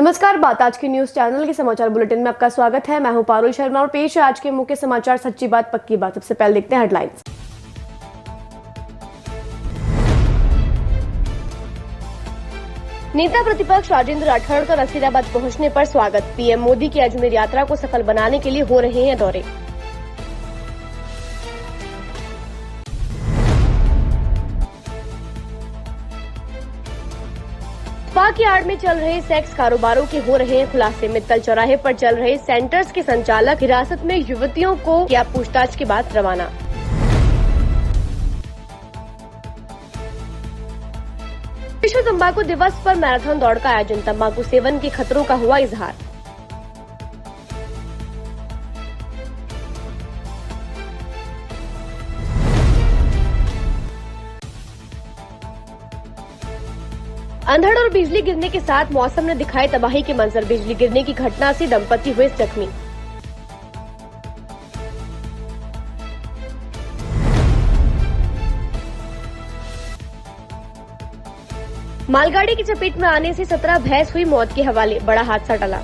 नमस्कार, बात आज की न्यूज चैनल के समाचार बुलेटिन में आपका स्वागत है। मैं हूं पारुल शर्मा और पेश है आज के मुख्य समाचार। सच्ची बात पक्की बात। सबसे पहले देखते हैं हेडलाइंस। नेता प्रतिपक्ष राजेंद्र राठौड़ का नसीराबाद पहुंचने पर स्वागत। पीएम मोदी की अजमेर यात्रा को सफल बनाने के लिए हो रहे हैं दौरे। सपा की आड़ में चल रहे सेक्स कारोबारों के हो रहे हैं खुलासे। मित्तल चौराहे पर चल रहे सेंटर्स के संचालक हिरासत में, युवतियों को किया पूछताछ के बाद रवाना। विश्व तंबाकू दिवस पर मैराथन दौड़ का आयोजन। तंबाकू सेवन के खतरों का हुआ इजहार। अंधड़ और बिजली गिरने के साथ मौसम ने दिखाए तबाही के मंजर। बिजली गिरने की घटना से दंपति हुए जख्मी। मालगाड़ी की चपेट में आने से 17 भैंस हुई मौत के हवाले। बड़ा हादसा टला।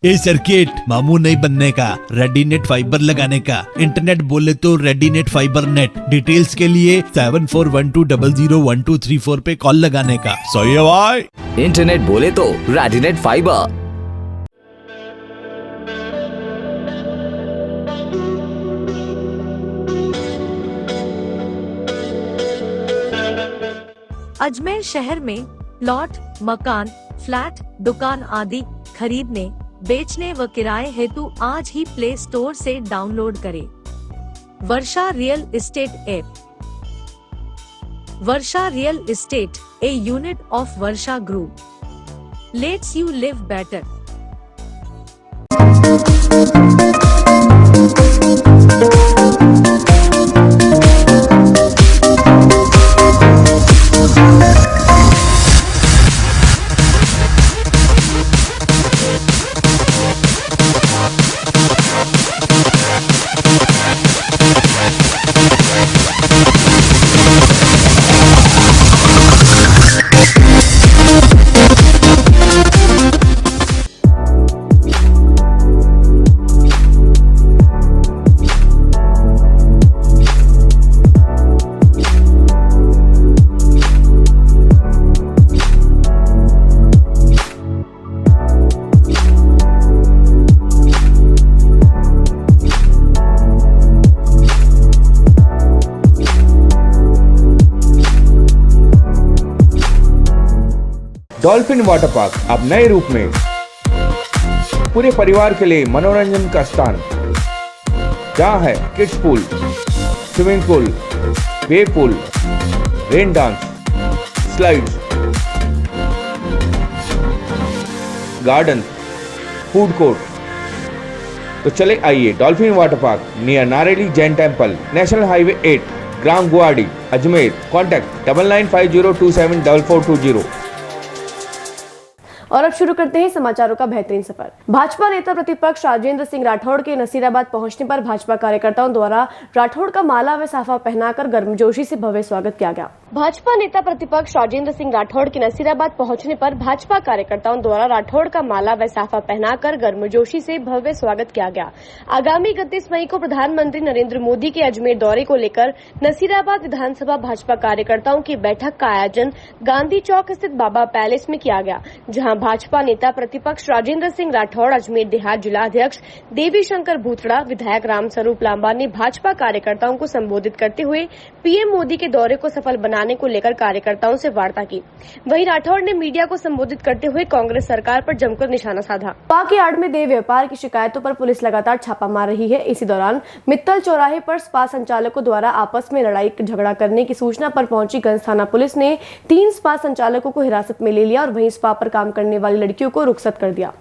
ये सर्किट मामू नहीं बनने का, रेडीनेट फाइबर लगाने का। इंटरनेट बोले तो रेडीनेट फाइबर नेट। डिटेल्स के लिए 7412001234 पे कॉल लगाने का। सही है भाई। इंटरनेट बोले तो रेडीनेट फाइबर। अजमेर शहर में प्लॉट, मकान, फ्लैट, दुकान आदि खरीदने, बेचने व किराए हेतु आज ही प्ले स्टोर से डाउनलोड करें Varsha real estate app. Varsha real estate, a unit of Varsha group, lets you live better. Dolphin water park अब नए रूप में पूरे परिवार के लिए मनोरंजन का स्थान, जहां है kids pool, swimming pool, wave pool, rain dance, slides, garden, food court. तो चले आइए dolphin water park near Nareli Jain temple, national highway 8, ग्राम गुवाड़ी, अजमेर। कॉन्टैक्ट 9950274420। और अब शुरू करते हैं समाचारों का बेहतरीन सफर। भाजपा नेता प्रतिपक्ष राजेंद्र सिंह राठौड़ के नसीराबाद पहुंचने पर भाजपा कार्यकर्ताओं द्वारा राठौड़ का माला व साफा पहनाकर गर्मजोशी से भव्य स्वागत किया गया। भाजपा नेता प्रतिपक्ष राजेंद्र सिंह राठौड़ के नसीराबाद पहुंचने पर भाजपा कार्यकर्ताओं द्वारा राठौड़ का माला व साफा पहनाकर गर्मजोशी से भव्य स्वागत किया गया। आगामी 31 मई को प्रधानमंत्री नरेंद्र मोदी के अजमेर दौरे को लेकर नसीराबाद विधानसभा भाजपा कार्यकर्ताओं की बैठक का आयोजन गांधी चौक स्थित बाबा पैलेस में किया गया, जहां भाजपा नेता प्रतिपक्ष राजेंद्र सिंह राठौड़, अजमेर देहात जिला अध्यक्ष देवी शंकर भूतड़ा, विधायक रामस्वरूप लांबा ने भाजपा कार्यकर्ताओं को संबोधित करते हुए पीएम मोदी के दौरे को सफल बनाने को लेकर कार्यकर्ताओं से वार्ता की। वहीं राठौड़ ने मीडिया को संबोधित करते हुए कांग्रेस सरकार पर जमकर निशाना साधा। सपा की आड़ में देह व्यापार की शिकायतों पर पुलिस लगातार छापा मार रही है। इसी दौरान मित्तल चौराहे पर स्पा संचालकों द्वारा आपस में लड़ाई झगड़ा करने की सूचना पर पहुंची गंज थाना पुलिस ने 3 स्पा संचालकों को हिरासत में ले लिया और वहीं स्पा पर काम करने वाली लड़कियों को रुखसत कर दिया।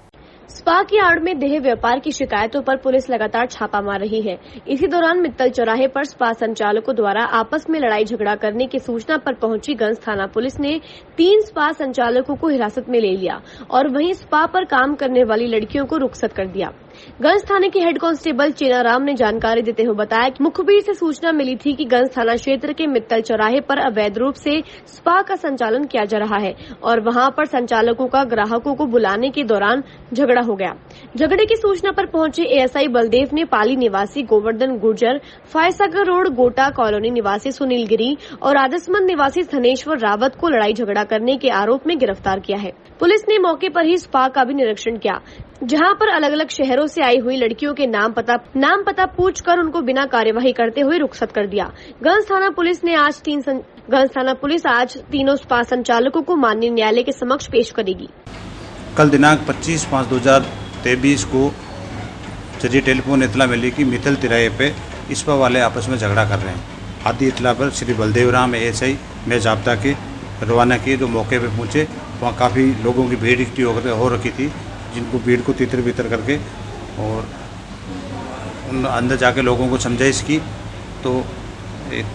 स्पा की आड़ में देह व्यापार की शिकायतों पर पुलिस लगातार छापा मार रही है। इसी दौरान मित्तल चौराहे पर स्पा संचालकों द्वारा आपस में लड़ाई झगड़ा करने की सूचना पर पहुंची गंज थाना पुलिस ने 3 स्पा संचालकों को हिरासत में ले लिया और वहीं स्पा पर काम करने वाली लड़कियों को रुखसत कर दिया। गंज थाने के हेड कांस्टेबल चेनाराम ने जानकारी देते हुए बताया कि मुखबिर से सूचना मिली थी कि गंज थाना क्षेत्र के मित्तल चौराहे पर अवैध रूप से स्पा का संचालन किया जा रहा है और वहां पर संचालकों का ग्राहकों को बुलाने के दौरान झगड़ा हो गया। झगड़े की सूचना पर पहुंचे एएसआई बलदेव ने पाली निवासी गोवर्धन गुर्जर, फायसागर रोड गोटा कॉलोनी निवासी सुनील गिरी और आदर्शमंद निवासी धनेश्वर रावत को लड़ाई झगड़ा करने के आरोप में गिरफ्तार किया है। पुलिस ने मौके पर ही स्पा का भी निरीक्षण किया, जहां पर अलग अलग शहरों से आई हुई लड़कियों के नाम पता पूछकर उनको बिना कार्यवाही करते हुए रुखसत कर दिया। गंज थाना पुलिस आज तीनों स्पा संचालकों को माननीय न्यायालय के समक्ष पेश करेगी। कल दिनांक 25/5/2023 को जरिए टेलीफोन इतला मिली कि मित्तल तिराहे पे स्पा वाले आपस में झगड़ा कर रहे हैं। आदि इतला पर श्री बलदेव राम एएसआई में जाब्ता के रवाना किए, जो मौके पे पहुंचे। वहाँ काफ़ी लोगों की भीड़ इकट्ठी हो रखी थी, जिनको भीड़ को तितर बितर करके और उन अंदर जाके लोगों को समझाइश की तो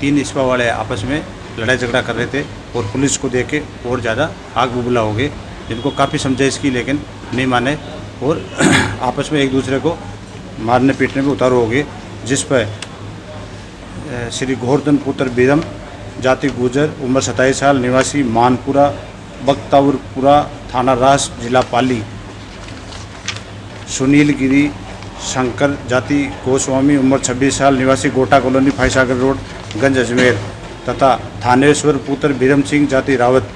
3 स्पा वाले आपस में लड़ाई झगड़ा कर रहे थे और पुलिस को देख के और ज़्यादा आग बुबला हो गए, जिनको काफ़ी समझाइश की लेकिन नहीं माने और आपस में एक दूसरे को मारने पीटने में उतारू हो गए, जिस पर श्री गोवर्धन पुत्र बीरम, जाति गुजर, उम्र 27 साल, निवासी मानपुरा बख्तावरपुरा, थाना रास, जिला पाली, सुनील गिरी शंकर, जाति गोस्वामी, उम्र 26 साल, निवासी गोटा कॉलोनी, फायसागर रोड, गंज अजमेर, तथा थानेश्वर पुत्र बीरम सिंह, जाति रावत,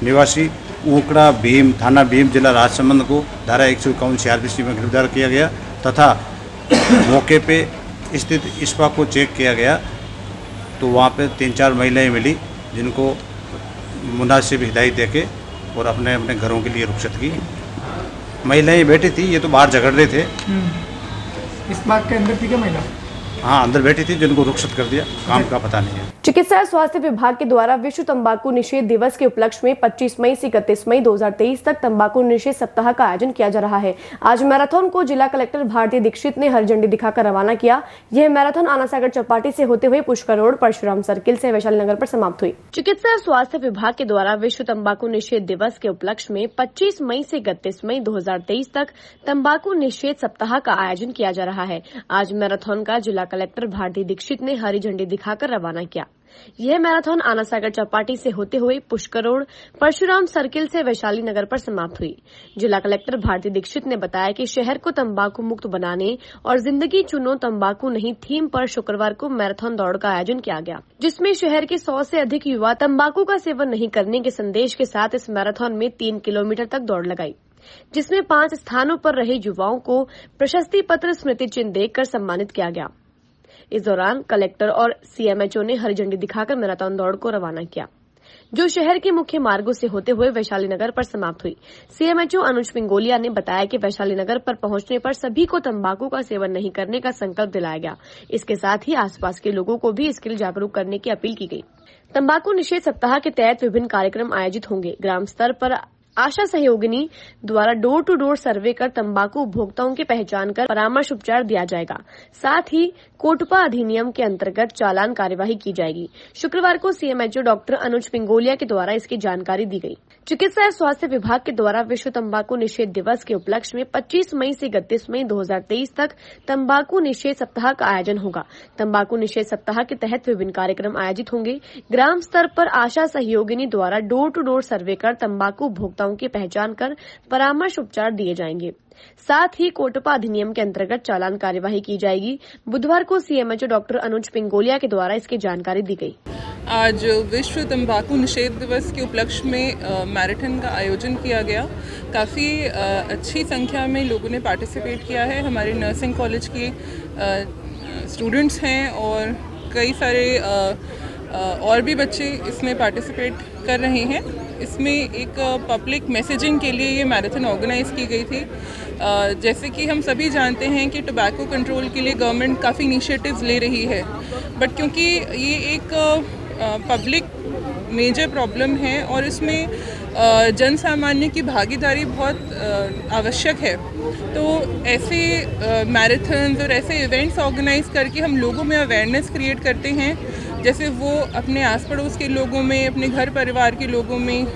निवासी ऊकड़ा भीम, थाना भीम, जिला राजसमंद को धारा 151 CRPC में गिरफ्तार किया गया तथा मौके पे स्थित स्पा को चेक किया गया तो वहाँ पे 3-4 महिलाएं मिली, जिनको मुनासिब हिदायत देके और अपने अपने घरों के लिए रुखसत की। महिलाएं बैठी थी, ये तो बाहर झगड़ रहे थे। इस बात के अंदर थी क्या महिला? हाँ, अंदर बैठी थी, जिनको रुखसत कर दिया, काम का पता नहीं है। चिकित्सा एवं स्वास्थ्य विभाग के द्वारा विश्व तंबाकू निषेध दिवस के उपलक्ष्य में 25 मई से 31 मई 2023 तक तंबाकू निषेध सप्ताह का आयोजन किया जा रहा है। आज मैराथन को जिला कलेक्टर भारती दीक्षित ने हरी झंडी दिखाकर रवाना किया। यह मैराथन आनासागर चौपाटी से होते हुए पुष्कर रोड, परशुराम सर्किल से वैशाली नगर पर समाप्त हुई। चिकित्सा एवं स्वास्थ्य विभाग के द्वारा विश्व तंबाकू निषेध दिवस के उपलक्ष्य में 25 मई से 31 मई 2023 तक तंबाकू निषेध सप्ताह का आयोजन किया जा रहा है। आज मैराथन का जिला कलेक्टर भारती दीक्षित ने हरी झंडी दिखाकर रवाना किया। यह मैराथन आनासागर चौपाटी से होते हुए पुष्कर रोड, परशुराम सर्किल से वैशाली नगर पर समाप्त हुई। जिला कलेक्टर भारती दीक्षित ने बताया कि शहर को तंबाकू मुक्त बनाने और जिंदगी चुनो तंबाकू नहीं थीम पर शुक्रवार को मैराथन दौड़ का आयोजन किया गया, जिसमें शहर के 100 से अधिक युवा तंबाकू का सेवन नहीं करने के संदेश के साथ इस मैराथन में 3 किलोमीटर तक दौड़ लगाई, जिसमें 5 स्थानों पर रहे युवाओं को प्रशस्ति पत्र, स्मृति चिन्ह देकर सम्मानित किया गया। इस दौरान कलेक्टर और सीएमएचओ ने हरी झंडी दिखाकर मैराथन दौड़ को रवाना किया, जो शहर के मुख्य मार्गों से होते हुए वैशाली नगर पर समाप्त हुई। सीएमएचओ अनुज पिंगोलिया ने बताया कि वैशाली नगर पर पहुंचने पर सभी को तंबाकू का सेवन नहीं करने का संकल्प दिलाया गया। इसके साथ ही आसपास के लोगों को भी इसके लिए जागरूक करने की अपील की गई। तंबाकू निषेध सप्ताह के तहत विभिन्न कार्यक्रम आयोजित होंगे। ग्राम स्तर पर आशा सहयोगिनी द्वारा डोर टू डोर सर्वे कर तंबाकू उपभोक्ताओं की पहचान कर परामर्श उपचार दिया जाएगा। साथ ही कोटपा अधिनियम के अंतर्गत चालान कार्यवाही की जाएगी। शुक्रवार को सीएमएचओ डॉक्टर अनुज पिंगोलिया के द्वारा इसकी जानकारी दी गई। चिकित्सा एवं स्वास्थ्य विभाग के द्वारा विश्व तंबाकू निषेध दिवस के उपलक्ष्य में 25 मई से 31 मई 2023 तक तंबाकू निषेध सप्ताह का आयोजन होगा। तंबाकू निषेध सप्ताह के तहत विभिन्न कार्यक्रम आयोजित होंगे। ग्राम स्तर पर आशा सहयोगिनी द्वारा डोर टू डोर सर्वे कर तंबाकू उपभोक्ताओं की पहचान कर परामर्श उपचार दिए जाएंगे। साथ ही कोटपा अधिनियम के अंतर्गत चालान कार्यवाही की जाएगी। बुधवार को सीएमएचओ डॉक्टर अनुज पिंगोलिया के द्वारा इसकी जानकारी दी गई। आज विश्व तंबाकू निषेध दिवस के उपलक्ष्य में मैराथन का आयोजन किया गया। काफ़ी अच्छी संख्या में लोगों ने पार्टिसिपेट किया है। हमारे नर्सिंग कॉलेज के स्टूडेंट्स हैं और कई सारे और भी बच्चे इसमें पार्टिसिपेट कर रहे हैं। इसमें एक पब्लिक मैसेजिंग के लिए ये मैराथन ऑर्गेनाइज की गई थी। जैसे कि हम सभी जानते हैं कि टोबैको कंट्रोल के लिए गवर्नमेंट काफ़ी इनिशिएटिव्स ले रही है, बट क्योंकि ये एक पब्लिक मेजर प्रॉब्लम है और इसमें जन सामान्य की भागीदारी बहुत आवश्यक है। तो ऐसे मैराथन्स और ऐसे इवेंट्स ऑर्गेनाइज करके हम लोगों में अवेयरनेस क्रिएट करते हैं, जैसे वो अपने आस पड़ोस के लोगों में, अपने घर परिवार के लोगों में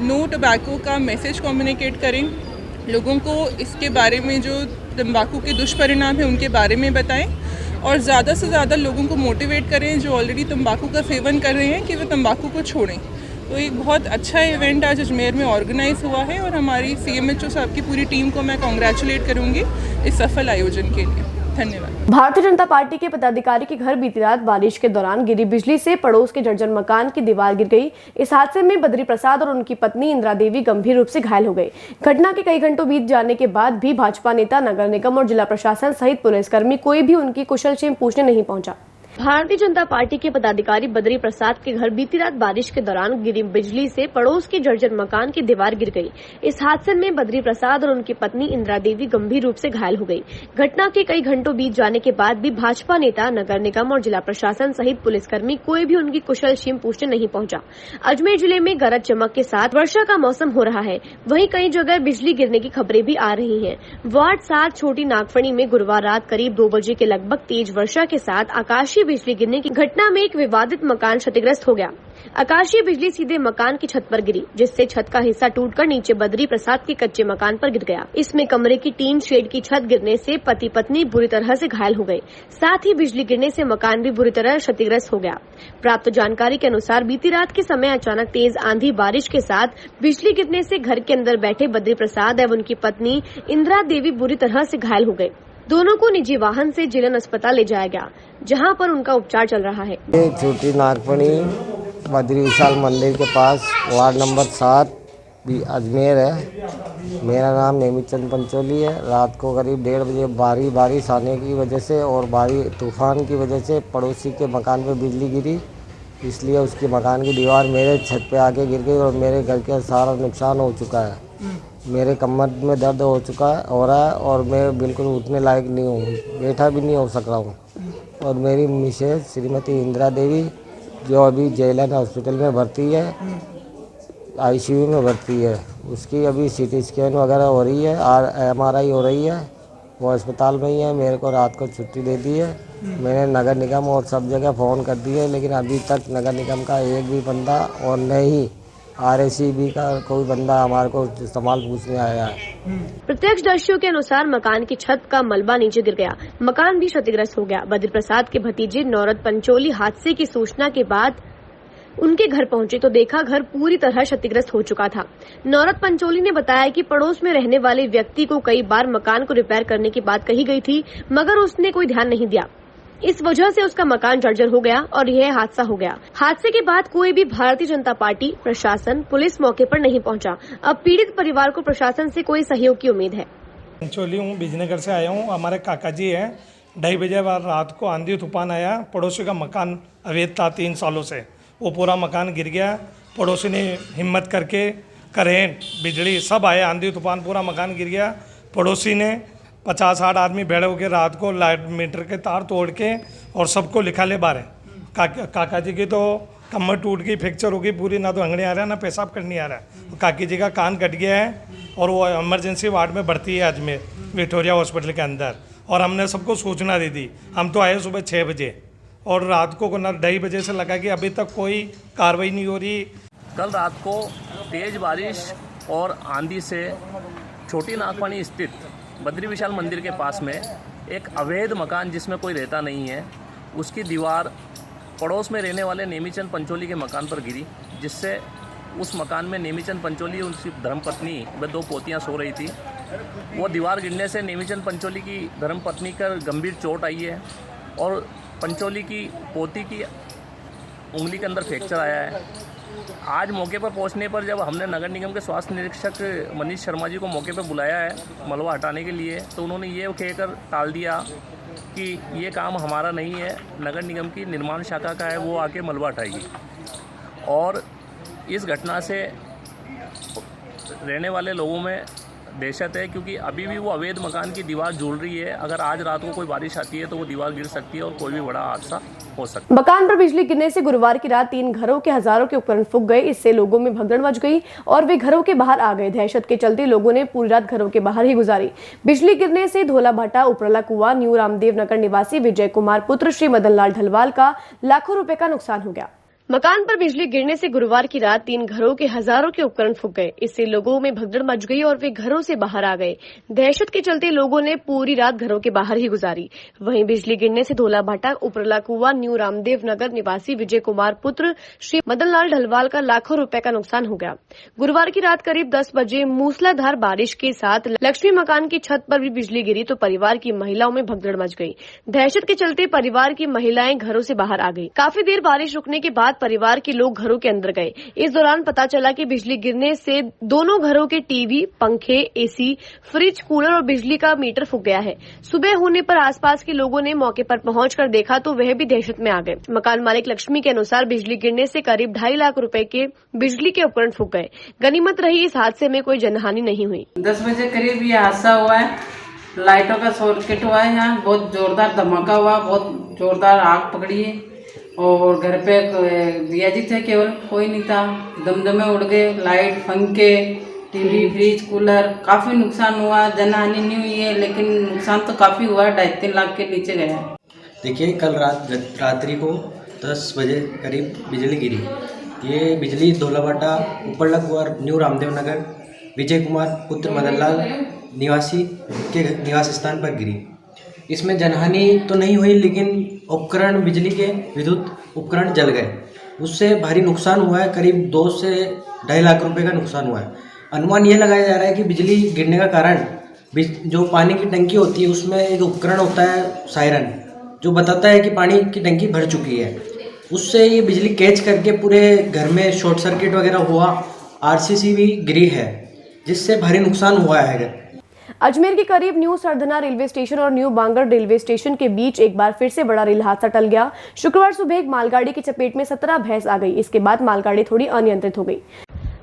नो टबैको का मैसेज कम्युनिकेट करें, लोगों को इसके बारे में जो तंबाकू के दुष्परिणाम हैं उनके बारे में बताएं और ज़्यादा से ज़्यादा लोगों को मोटिवेट करें जो ऑलरेडी तंबाकू का सेवन कर रहे हैं कि वे तंबाकू को छोड़ें। तो एक बहुत अच्छा इवेंट आज अजमेर में ऑर्गेनाइज हुआ है और हमारी CMHO साहब की पूरी टीम को मैं कॉन्ग्रेचुलेट करूँगी इस सफल आयोजन के लिए। धन्यवाद। भारतीय जनता पार्टी के पदाधिकारी के घर बीती रात बारिश के दौरान गिरी बिजली से पड़ोस के जर्जर मकान की दीवार गिर गई। इस हादसे में बद्री प्रसाद और उनकी पत्नी इंदिरा देवी गंभीर रूप से घायल हो गए। घटना के कई घंटों बीत जाने के बाद भी भाजपा नेता, नगर निगम और जिला प्रशासन सहित पुलिसकर्मी कोई भी उनकी कुशलक्षेम पूछने नहीं पहुंचा। भारतीय जनता पार्टी के पदाधिकारी बद्री प्रसाद के घर बीती रात बारिश के दौरान गिरी बिजली से पड़ोस के जर्जर मकान की दीवार गिर गई। इस हादसे में बद्री प्रसाद और उनकी पत्नी इंदिरा देवी गंभीर रूप से घायल हो गई। घटना के कई घंटों बीत जाने के बाद भी भाजपा नेता, नगर निगम और जिला प्रशासन सहित पुलिसकर्मी कोई भी उनकी कुशलक्षेम पूछने नहीं पहुंचा। अजमेर जिले में गरज चमक के साथ वर्षा का मौसम हो रहा है, वहीं कई जगह बिजली गिरने की खबरें भी आ रही हैं। वार्ड 7 छोटी नागफणी में गुरुवार रात करीब 2 बजे के लगभग तेज वर्षा के साथ आकाशीय बिजली गिरने की घटना में एक विवादित मकान क्षतिग्रस्त हो गया। आकाशीय बिजली सीधे मकान की छत पर गिरी, जिससे छत का हिस्सा टूटकर नीचे बद्री प्रसाद के कच्चे मकान पर गिर गया। इसमें कमरे की टीन शेड की छत गिरने से पति पत्नी बुरी तरह से घायल हो गए। साथ ही बिजली गिरने से मकान भी बुरी तरह क्षतिग्रस्त हो गया। प्राप्त जानकारी के अनुसार बीती रात के समय अचानक तेज आंधी बारिश के साथ बिजली गिरने से घर के अंदर बैठे बद्री प्रसाद एवं उनकी पत्नी इंदिरा देवी बुरी तरह से घायल हो गए। दोनों को निजी वाहन से जिलन अस्पताल ले जाया गया, जहां पर उनका उपचार चल रहा है। ये छोटी नागफणी बद्री विशाल मंदिर के पास वार्ड नंबर 7 भी अजमेर है। मेरा नाम नेमित चंद पंचोली है। रात को करीब 1:30 बजे भारी बारिश आने की वजह से और भारी तूफान की वजह से पड़ोसी के मकान पर बिजली गिरी, इसलिए उसके मकान की दीवार मेरे छत पे आके गिर गई और मेरे घर का सारा नुकसान हो चुका है। मेरे कमर में दर्द हो रहा है और मैं बिल्कुल उठने लायक नहीं हूँ, बैठा भी नहीं हो सक रहा हूँ। और मेरी मिसेज श्रीमती इंदिरा देवी जो अभी जेलन हॉस्पिटल में भर्ती है, ICU में भर्ती है, उसकी अभी CT स्कैन वगैरह हो रही है और MRI हो रही है, वो अस्पताल में ही है। मेरे को रात को छुट्टी दे दी है। मैंने नगर निगम और सब जगह फ़ोन कर दिए, लेकिन अभी तक नगर निगम का एक भी बंदा और न ही RACB का कोई बंदा हमारे को सवाल पूछने आया है। प्रत्यक्षदर्शियों के अनुसार मकान की छत का मलबा नीचे गिर गया, मकान भी क्षतिग्रस्त हो गया। बद्री प्रसाद के भतीजे नौरत पंचोली हादसे की सूचना के बाद उनके घर पहुंचे तो देखा घर पूरी तरह क्षतिग्रस्त हो चुका था। नौरत पंचोली ने बताया कि पड़ोस में रहने वाले व्यक्ति को कई बार मकान को रिपेयर करने की बात कही गई थी, मगर उसने कोई ध्यान नहीं दिया। इस वजह से उसका मकान जर्जर हो गया और यह हादसा हो गया। हादसे के बाद कोई भी भारतीय जनता पार्टी, प्रशासन, पुलिस मौके पर नहीं पहुंचा। अब पीड़ित परिवार को प्रशासन से कोई सहयोग की उम्मीद है। पंचोली हूँ, बिजनगर से आया हूँ। हमारे काका जी हैं। 2:30 बजे रात को आंधी तूफान आया। पड़ोसी का मकान अवैध था 3 सालों से, वो पूरा मकान गिर गया। पड़ोसी ने हिम्मत करके करेंट, बिजली सब आए, आंधी तूफान पूरा मकान गिर गया। पड़ोसी ने 50-60 आदमी बैठे होकर रात को लाइट मीटर के तार तोड़ के और सबको लिखा ले बारे। काका जी की तो कमर टूट गई, फ्रैक्चर हो गई पूरी, ना तो अंगड़े आ रहा है ना पेशाब करने आ रहा है। काकी जी का कान कट गया है और वो इमरजेंसी वार्ड में भर्ती है अजमेर विक्टोरिया हॉस्पिटल के अंदर। और हमने सबको सूचना दे दी। हम तो आए सुबह 6 बजे और रात को 2:30 बजे से लगा कि अभी तक कोई कार्रवाई नहीं हो रही। कल रात को तेज़ बारिश और आंधी से छोटी नागफणी स्थित बद्री विशाल मंदिर के पास में एक अवैध मकान जिसमें कोई रहता नहीं है, उसकी दीवार पड़ोस में रहने वाले नेमीचंद पंचोली के मकान पर गिरी, जिससे उस मकान में नेमीचंद पंचोली, उनकी धर्मपत्नी व 2 पोतियां सो रही थी। वो दीवार गिरने से नेमीचंद पंचोली की धर्मपत्नी का गंभीर चोट आई है और पंचोली की पोती की उंगली के अंदर फ्रैक्चर आया है। आज मौके पर पहुंचने पर जब हमने नगर निगम के स्वास्थ्य निरीक्षक मनीष शर्मा जी को मौके पर बुलाया है मलबा हटाने के लिए, तो उन्होंने ये कहकर टाल दिया कि ये काम हमारा नहीं है, नगर निगम की निर्माण शाखा का है, वो आके मलबा हटाएगी। और इस घटना से रहने वाले लोगों में दहशत है, क्योंकि अभी भी वो अवैध मकान की दीवार झूल रही है। अगर आज रात को कोई बारिश आती है तो वो दीवार गिर सकती है और कोई भी बड़ा हादसा हो सकता है। मकान पर बिजली गिरने से गुरुवार की रात 3 घरों के हजारों के उपकरण फूंक गए। इससे लोगों में भगदड़ मच गई और वे घरों के बाहर आ गए। दहशत के चलते लोगों ने पूरी रात घरों के बाहर ही गुजारी। बिजली गिरने से धोलाभाटा, उपरला कुआं, न्यू रामदेव नगर निवासी विजय कुमार पुत्र श्री मदन लाल ढलवाल का लाखों रुपए का नुकसान हो गया। मकान पर बिजली गिरने से गुरुवार की रात 3 घरों के हजारों के उपकरण फूंक गए। इससे लोगों में भगदड़ मच गई और वे घरों से बाहर आ गए। दहशत के चलते लोगों ने पूरी रात घरों के बाहर ही गुजारी। वहीं बिजली गिरने से धोलाभाटा, उपरला कुआं, न्यू रामदेव नगर निवासी विजय कुमार पुत्र श्री मदन लाल ढलवाल का लाखों रुपए का नुकसान हो गया। गुरुवार की रात करीब 10 बजे मूसलाधार बारिश के साथ लक्ष्मी मकान की छत पर भी बिजली गिरी तो परिवार की महिलाओं में भगदड़ मच गई। दहशत के चलते परिवार की महिलाएं घरों से बाहर आ गई। काफी देर बारिश रुकने के बाद परिवार के लोग घरों के अंदर गए। इस दौरान पता चला कि बिजली गिरने से दोनों घरों के टीवी, पंखे, एसी, फ्रिज, कूलर और बिजली का मीटर फूंक गया है। सुबह होने पर आसपास के लोगों ने मौके पर पहुंचकर देखा तो वह भी दहशत में आ गए। मकान मालिक लक्ष्मी के अनुसार बिजली गिरने से करीब 2.5 लाख रुपए के बिजली के उपकरण फूंक गए। गनीमत रही इस हादसे में कोई जनहानि नहीं हुई। 10 बजे करीब ये हादसा हुआ है। लाइटों का सर्किट हुआ है। यहाँ बहुत जोरदार धमाका हुआ, बहुत जोरदार आग पकड़ी है और घर पे दिया जी थे, केवल कोई नहीं था। दमदमे उड़ गए, लाइट, पंखे, टीवी, फ्रिज, कूलर, काफ़ी नुकसान हुआ। जनहानि नहीं हुई है लेकिन नुकसान तो काफ़ी हुआ, 2.5-3 लाख के नीचे गया। देखिए, कल रात्रि को 10 बजे करीब बिजली गिरी। ये बिजली धोलाभाटा, उपरला कुआं, न्यू रामदेव नगर विजय कुमार पुत्र मदन लाल निवासी के निवास स्थान पर गिरी। इसमें जनहानि तो नहीं हुई लेकिन उपकरण, बिजली के विद्युत उपकरण जल गए। उससे भारी नुकसान हुआ है। करीब 2 से 2.5 लाख रुपए का नुकसान हुआ है। अनुमान ये लगाया जा रहा है कि बिजली गिरने का कारण जो पानी की टंकी होती है उसमें एक उपकरण होता है सायरन, जो बताता है कि पानी की टंकी भर चुकी है। उससे ये बिजली कैच करके पूरे घर में शॉर्ट सर्किट वगैरह हुआ। आरसीसी भी गिरी है जिससे भारी नुकसान हुआ है। अजमेर के करीब न्यू सरधना रेलवे स्टेशन और न्यू बांगड़ रेलवे स्टेशन के बीच एक बार फिर से बड़ा रेल हादसा टल गया। शुक्रवार सुबह एक मालगाड़ी की चपेट में 17 भैंस आ गई। इसके बाद मालगाड़ी थोड़ी अनियंत्रित हो गई।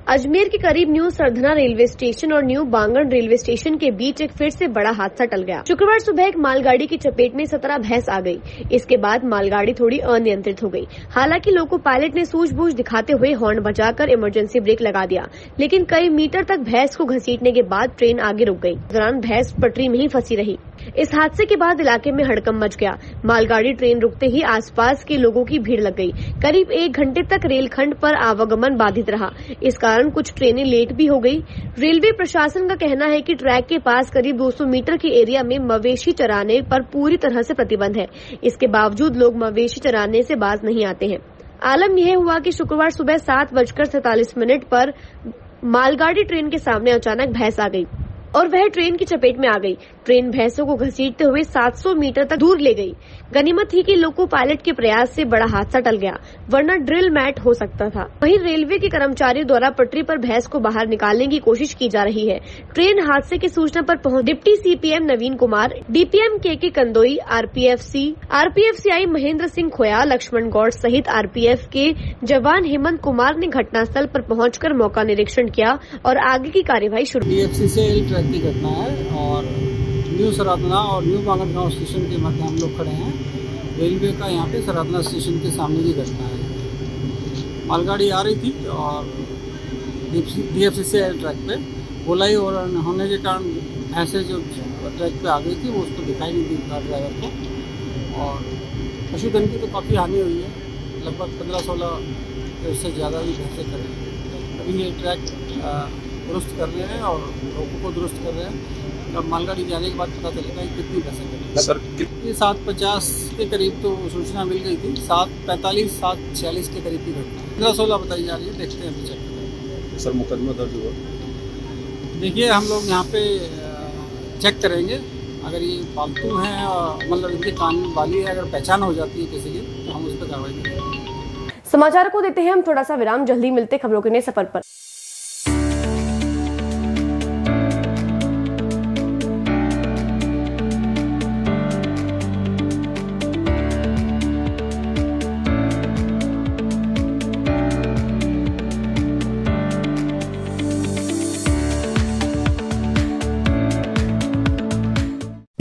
अजमेर के करीब न्यू सरधना रेलवे स्टेशन और न्यू बांगड़ रेलवे स्टेशन के बीच एक फिर से बड़ा हादसा टल गया। शुक्रवार सुबह एक मालगाड़ी की चपेट में 17 भैंस आ गई। इसके बाद मालगाड़ी थोड़ी अनियंत्रित हो गई। हालांकि लोको पायलट ने सूझबूझ दिखाते हुए हॉर्न बजाकर इमरजेंसी ब्रेक लगा दिया, लेकिन कई मीटर तक भैंस को घसीटने के बाद ट्रेन आगे रुक गई। इस दौरान भैंस पटरी में ही फंसी रही। इस हादसे के बाद इलाके में हड़कंप मच गया। मालगाड़ी ट्रेन रुकते ही आसपास के लोगों की भीड़ लग गई। करीब 1 घंटे तक रेलखंड पर आवागमन बाधित रहा। इस कारण कुछ ट्रेनें लेट भी हो गई। रेलवे प्रशासन का कहना है कि ट्रैक के पास करीब 200 मीटर के एरिया में मवेशी चराने पर पूरी तरह से प्रतिबंध है। इसके बावजूद लोग मवेशी चराने से बाज नहीं आते हैं। आलम यह हुआ कि शुक्रवार सुबह 7:47 पर मालगाड़ी ट्रेन के सामने अचानक भैंस आ गई और वह ट्रेन की चपेट में आ गई। ट्रेन भैंसों को घसीटते हुए 700 मीटर तक दूर ले गई। गनीमत थी कि लोको पायलट के प्रयास से बड़ा हादसा टल गया, वरना ड्रिल मैट हो सकता था। वहीं रेलवे के कर्मचारियों द्वारा पटरी पर भैंस को बाहर निकालने की कोशिश की जा रही है। ट्रेन हादसे की सूचना पर पहुंच डिप्टी सीपीएम नवीन कुमार, डीपीएम के कंदोई, आरपीएफसीआई महेंद्र सिंह खोया, लक्ष्मण गौड़ सहित आरपीएफ के जवान हेमंत कुमार ने घटनास्थल पर पहुंचकर मौका निरीक्षण किया और आगे की कार्यवाही शुरू की। की घटना है और न्यू सराधना और न्यू बांगड़ गांव स्टेशन के मध्य हम लोग खड़े हैं। रेलवे का यहाँ पे सराधना स्टेशन के सामने की घटना है। मालगाड़ी आ रही थी और DFCCIL ट्रैक पे गोलाई और होने के कारण भैंसे जो ट्रैक पे आ गई थी वो उसको दिखाई नहीं दी कार ड्राइवर को। और पशुधन की तो काफ़ी हानि हुई है, लगभग 15-16 उससे ज़्यादा भी भैंसे खड़े हैं। अभी ये ट्रैक दुरुस्त कर रहे हैं और लोगों को दुरुस्त कर रहे हैं। अब मालगाड़ी जाने के बाद पता चलेगा कि कितनी भैंसें सर। ये 7:50 के करीब तो सूचना मिल गई थी। 7:45, 7:46 के करीब की घटना 15-16 बताई जा रही है। देखते हैं चेक सर मुकदमा दर्ज हुआ। देखिए, हम लोग यहाँ पे चेक करेंगे। अगर ये पालतू हैं और मतलब इनके कानून वाली है, अगर पहचान हो जाती है किसी की तो हम उस पर कार्रवाई करेंगे। समाचार को देते हैं हम थोड़ा सा विराम। जल्दी मिलते खबरों के नए सफर पर।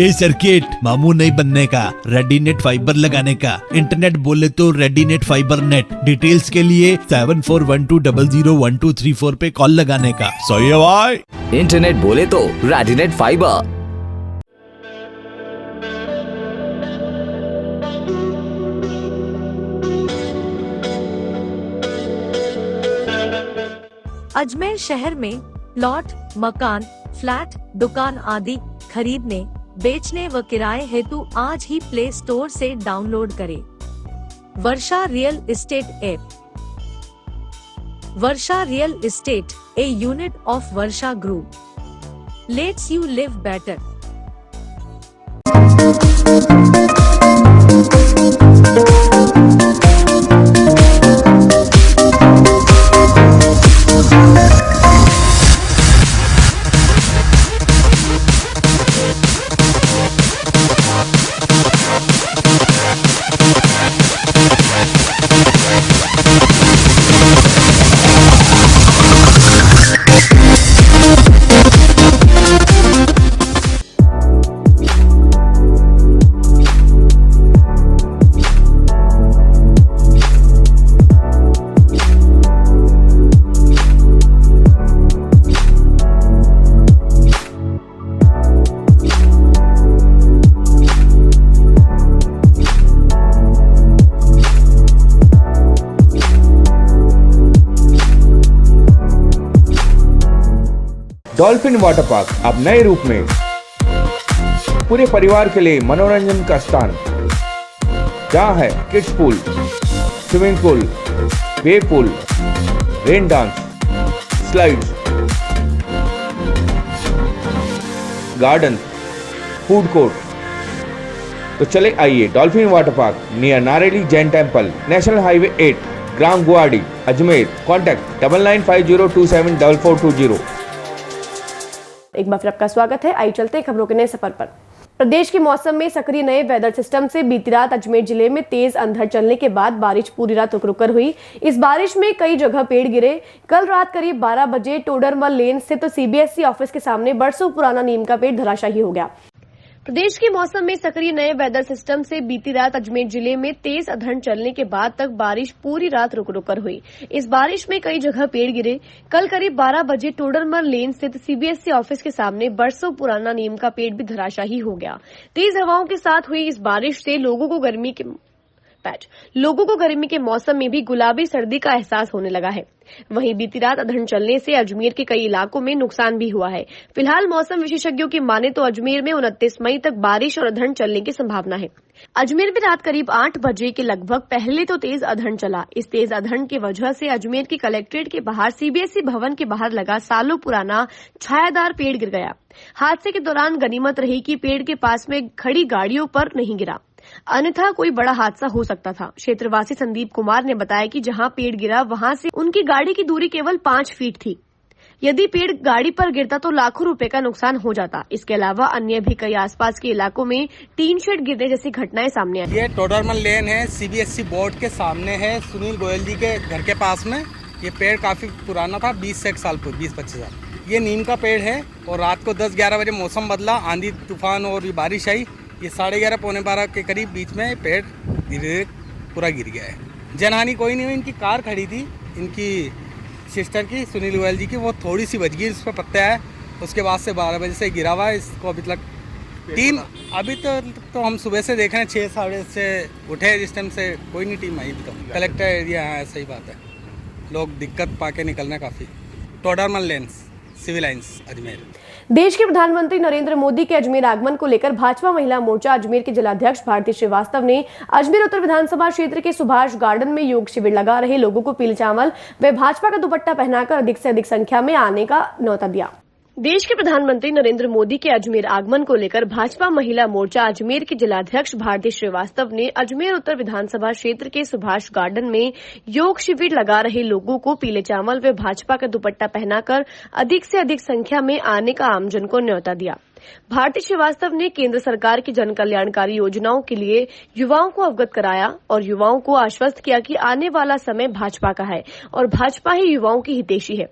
ए सर्किट मामू नहीं बनने का, रेडीनेट फाइबर लगाने का, इंटरनेट बोले तो रेडीनेट फाइबर नेट। डिटेल्स के लिए 7412001234 पे कॉल लगाने का। सही है भाई। इंटरनेट बोले तो रेडिनेट फाइबर। अजमेर शहर में प्लॉट, मकान, फ्लैट, दुकान आदि खरीदने, बेचने व किराए हेतु आज ही प्ले स्टोर से डाउनलोड करें Varsha real estate app. Varsha real estate, a unit of Varsha group, lets you live better. Dolphin water park अब नए रूप में पूरे परिवार के लिए मनोरंजन का स्थान, जहां है kids pool, swimming pool, wave pool, rain dance, slides, garden, food court. तो चले आइए dolphin water park near Nareli Jain temple, national highway 8, ग्राम गुवाड़ी, अजमेर। कॉन्टैक्ट 9950274420। एक बार फिर आपका स्वागत है। आइए चलते हैं खबरों के नए सफर पर। प्रदेश के मौसम में सक्रिय नए वेदर सिस्टम से बीती रात अजमेर जिले में तेज अंधड़ चलने के बाद बारिश पूरी रात रुक रुक कर हुई। इस बारिश में कई जगह पेड़ गिरे। कल रात करीब 12 बजे टोडरमल लेन स्थित सीबीएसई ऑफिस के सामने बरसों पुराना नीम का पेड़ धराशायी हो गया। प्रदेश के मौसम में सक्रिय नए वेदर सिस्टम से बीती रात अजमेर जिले में तेज अंधड़ चलने के बाद तक बारिश पूरी रात रुक रुक कर हुई। इस बारिश में कई जगह पेड़ गिरे। कल करीब 12 बजे टोडरमल लेन स्थित सीबीएसई ऑफिस के सामने बरसों पुराना नीम का पेड़ भी धराशायी हो गया। तेज हवाओं के साथ हुई इस बारिश से लोगों को गर्मी के मौसम में भी गुलाबी सर्दी का एहसास होने लगा है। वहीं बीती रात अंधड़ चलने से अजमेर के कई इलाकों में नुकसान भी हुआ है। फिलहाल मौसम विशेषज्ञों की माने तो अजमेर में 29 मई तक बारिश और अंधड़ चलने की संभावना है। अजमेर में रात करीब 8 बजे के लगभग पहले तो तेज अंधड़ चला। इस तेज अंधड़ की वजह से अजमेर के कलेक्ट्रेट के बाहर सीबीएसई भवन के बाहर लगा सालों पुराना छायादार पेड़ गिर गया। हादसे के दौरान गनीमत रही कि पेड़ के पास में खड़ी गाड़ियों पर नहीं गिरा, अन्यथा कोई बड़ा हादसा हो सकता था। क्षेत्रवासी संदीप कुमार ने बताया कि जहां पेड़ गिरा वहां से उनकी गाड़ी की दूरी केवल 5 फीट थी। यदि पेड़ गाड़ी पर गिरता तो लाखों रुपए का नुकसान हो जाता। इसके अलावा अन्य भी कई आसपास के इलाकों में टीन शेड गिरने जैसी घटनाएं सामने आई। ये टोडरमल लेन है, सीबीएसई बोर्ड के सामने है, सुनील गोयल जी के घर के पास में। ये पेड़ काफी पुराना था, 20-25 साल। ये नीम का पेड़ है और रात को 10-11 बजे मौसम बदला, आंधी तूफान और ये बारिश आई। ये 11:30 पौने 12 के करीब बीच में पेड़ धीरे पूरा गिर गया है। जनहानि कोई नहीं हुई। इनकी कार खड़ी थी, इनकी सिस्टर की, सुनील गोयल जी की, वो थोड़ी सी बच गई, उस पर पत्ता है। उसके बाद से 12 बजे से गिरा हुआ है। इसको अभी तक अभी तो हम सुबह से देख रहे हैं, 6-6:30 से उठे, जिस टाइम से कोई नहीं टीम आई। तो कलेक्टर एरिया है, सही बात है, लोग दिक्कत पाके निकलना काफ़ी। टोडरमल लेन, सिविल लाइंस, अजमेर। देश के प्रधानमंत्री नरेंद्र मोदी के अजमेर आगमन को लेकर भाजपा महिला मोर्चा अजमेर के जिलाध्यक्ष भारती श्रीवास्तव ने अजमेर उत्तर विधानसभा क्षेत्र के सुभाष गार्डन में योग शिविर लगा रहे लोगों को पीले चावल व भाजपा का दुपट्टा पहनाकर अधिक से अधिक संख्या में आने का न्योता दिया। देश के प्रधानमंत्री नरेंद्र मोदी के अजमेर आगमन को लेकर भाजपा महिला मोर्चा अजमेर के जिलाध्यक्ष भारती श्रीवास्तव ने अजमेर उत्तर विधानसभा क्षेत्र के सुभाष गार्डन में योग शिविर लगा रहे लोगों को पीले चावल व भाजपा का दुपट्टा पहनाकर अधिक से अधिक संख्या में आने का आमजन को न्योता दिया। भारती श्रीवास्तव ने केंद्र सरकार की जन कल्याणकारी योजनाओं के लिए युवाओं को अवगत कराया और युवाओं को आश्वस्त किया कि आने वाला समय भाजपा का है और भाजपा ही युवाओं की हितैषी है।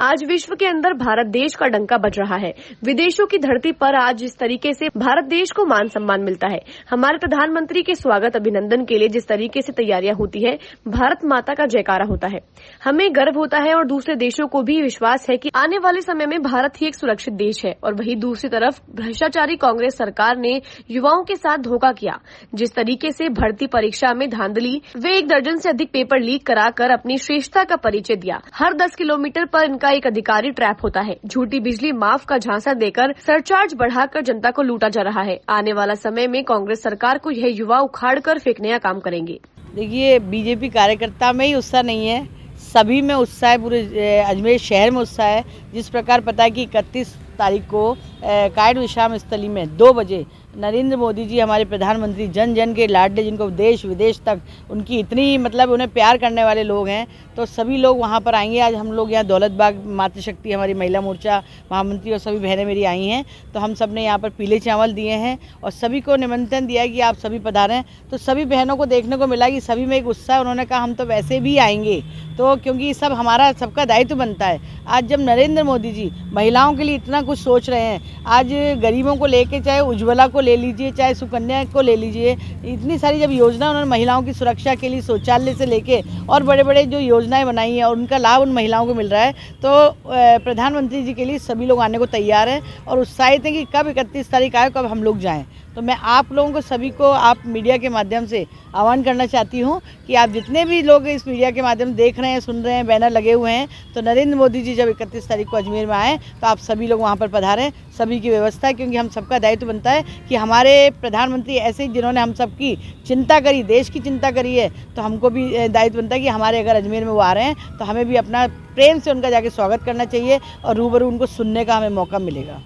आज विश्व के अंदर भारत देश का डंका बज रहा है। विदेशों की धरती पर आज जिस तरीके से भारत देश को मान सम्मान मिलता है, हमारे प्रधानमंत्री के स्वागत अभिनंदन के लिए जिस तरीके से तैयारियां होती है, भारत माता का जयकारा होता है। हमें गर्व होता है और दूसरे देशों को भी विश्वास है कि आने वाले समय में भारत ही एक सुरक्षित देश है। और वहीं दूसरी तरफ भ्रष्टाचारी कांग्रेस सरकार ने युवाओं के साथ धोखा किया। जिस तरीके से भर्ती परीक्षा में धांधली, वे 1 दर्जन से अधिक पेपर लीक कराकर अपनी श्रेष्ठता का परिचय दिया। हर 10 किलोमीटर पर इनका एक अधिकारी ट्रैप होता है। झूठी बिजली माफ का झांसा देकर सरचार्ज बढ़ाकर जनता को लूटा जा रहा है। आने वाला समय में कांग्रेस सरकार को यह युवा उखाड़ कर फेंकने का काम करेंगे। देखिए, बीजेपी कार्यकर्ता में ही उत्साह नहीं है, सभी में उत्साह है, पूरे अजमेर शहर में उत्साह है। जिस प्रकार पता है कि 31 तारीख को कायड़ विश्राम स्थली में 2 बजे नरेंद्र मोदी जी, हमारे प्रधानमंत्री, जन जन के लाडले, जिनको देश विदेश तक उनकी इतनी उन्हें प्यार करने वाले लोग हैं, तो सभी लोग वहाँ पर आएंगे। आज हम लोग यहाँ दौलतबाग मातृशक्ति, हमारी महिला मोर्चा महामंत्री और सभी बहनें मेरी आई हैं, तो हम सब ने यहाँ पर पीले चावल दिए हैं और सभी को निमंत्रण दिया है कि आप सभी पधारें। तो सभी बहनों को देखने को मिला कि सभी में एक उत्साह, उन्होंने कहा हम तो वैसे भी आएंगे, तो क्योंकि सब हमारा सबका दायित्व बनता है। आज जब नरेंद्र मोदी जी महिलाओं के लिए इतना कुछ सोच रहे हैं, आज गरीबों को लेके, चाहे उज्ज्वला को ले लीजिए, चाहे सुकन्या को ले लीजिए, इतनी सारी जब योजना उन्होंने महिलाओं की सुरक्षा के लिए शौचालय से लेके और बड़े बड़े जो योजनाएं बनाई हैं और उनका लाभ उन महिलाओं को मिल रहा है, तो प्रधानमंत्री जी के लिए सभी लोग आने को तैयार हैं और उत्साहित हैं कि कब 31 तारीख आए, कब हम लोग जाएँ। तो मैं आप लोगों को सभी को, आप मीडिया के माध्यम से आह्वान करना चाहती हूँ कि आप जितने भी लोग इस मीडिया के माध्यम से देख रहे हैं, सुन रहे हैं, बैनर लगे हुए हैं, तो नरेंद्र मोदी जी जब 31 तारीख को अजमेर में आएँ तो आप सभी लोग वहाँ पर पधारें। सभी की व्यवस्था है, क्योंकि हम सबका दायित्व बनता है कि हमारे प्रधानमंत्री ऐसे ही जिन्होंने हम सबकी चिंता करी, देश की चिंता करी है, तो हमको भी दायित्व बनता है कि हमारे अगर अजमेर में वो आ रहे हैं तो हमें भी अपना प्रेम से उनका जाके स्वागत करना चाहिए और रूबरू उनको सुनने का हमें मौका मिलेगा।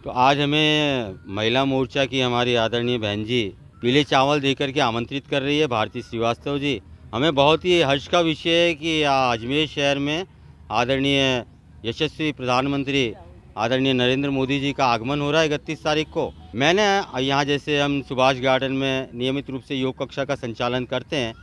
तो आज हमें महिला मोर्चा की हमारी आदरणीय बहन जी पीले चावल देकर के आमंत्रित कर रही है, भारती श्रीवास्तव जी। हमें बहुत ही हर्ष का विषय है कि अजमेर शहर में आदरणीय यशस्वी प्रधानमंत्री आदरणीय नरेंद्र मोदी जी का आगमन हो रहा है 31 तारीख को। मैंने यहाँ, जैसे हम सुभाष गार्डन में नियमित रूप से योग कक्षा का संचालन करते हैं,